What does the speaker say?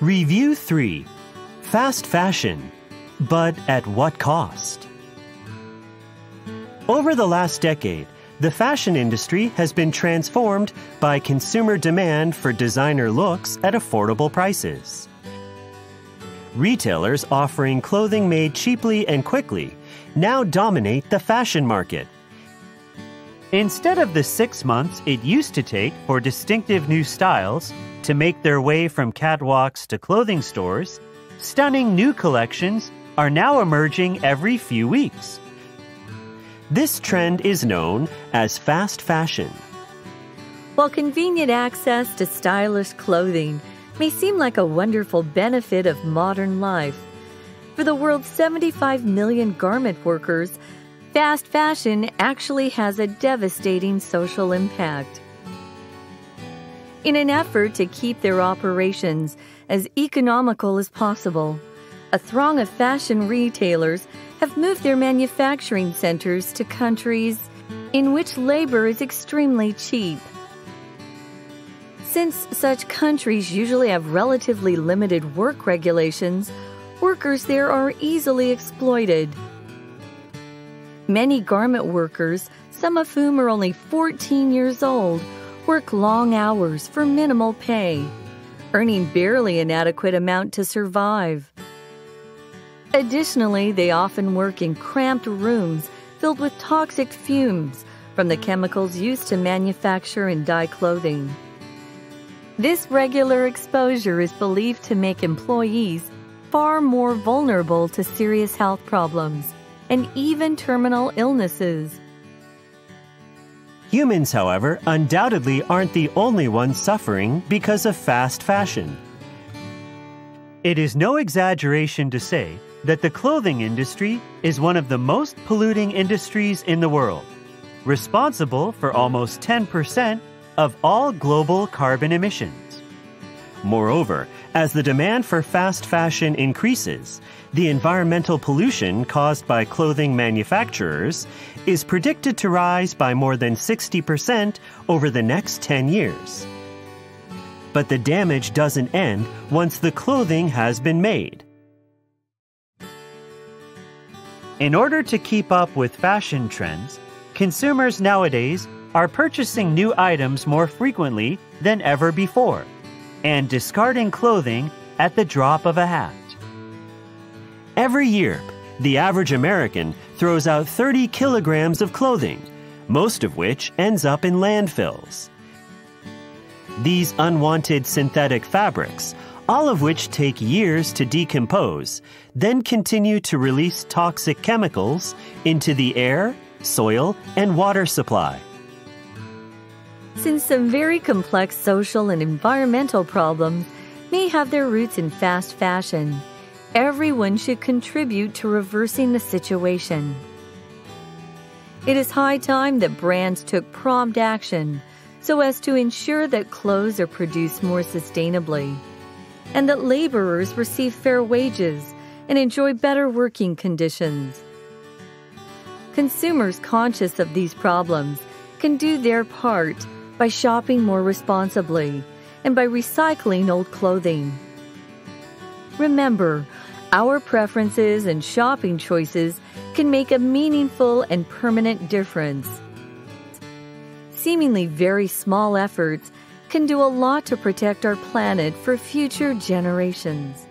Review 3. Fast fashion, but at what cost? Over the last decade, the fashion industry has been transformed by consumer demand for designer looks at affordable prices. Retailers offering clothing made cheaply and quickly now dominate the fashion market. Instead of the 6 months it used to take for distinctive new styles to make their way from catwalks to clothing stores, stunning new collections are now emerging every few weeks. This trend is known as fast fashion. While convenient access to stylish clothing may seem like a wonderful benefit of modern life, for the world's 75 million garment workers, fast fashion actually has a devastating social impact. In an effort to keep their operations as economical as possible, a throng of fashion retailers have moved their manufacturing centers to countries in which labor is extremely cheap. Since such countries usually have relatively limited work regulations, workers there are easily exploited. Many garment workers, some of whom are only 14 years old, work long hours for minimal pay, earning barely an adequate amount to survive. Additionally, they often work in cramped rooms filled with toxic fumes from the chemicals used to manufacture and dye clothing. This regular exposure is believed to make employees far more vulnerable to serious health problems and even terminal illnesses. Humans, however, undoubtedly aren't the only ones suffering because of fast fashion. It is no exaggeration to say that the clothing industry is one of the most polluting industries in the world, responsible for almost 10% of all global carbon emissions. Moreover, as the demand for fast fashion increases, the environmental pollution caused by clothing manufacturers is predicted to rise by more than 60% over the next 10 years. But the damage doesn't end once the clothing has been made. In order to keep up with fashion trends, consumers nowadays are purchasing new items more frequently than ever before and discarding clothing at the drop of a hat. Every year, the average American throws out 30 kilograms of clothing, most of which ends up in landfills. These unwanted synthetic fabrics, all of which take years to decompose, then continue to release toxic chemicals into the air, soil, and water supply. Since some very complex social and environmental problems may have their roots in fast fashion, everyone should contribute to reversing the situation. It is high time that brands took prompt action so as to ensure that clothes are produced more sustainably, and that laborers receive fair wages and enjoy better working conditions. Consumers conscious of these problems can do their part by shopping more responsibly and by recycling old clothing. Remember, our preferences and shopping choices can make a meaningful and permanent difference. Seemingly very small efforts can do a lot to protect our planet for future generations.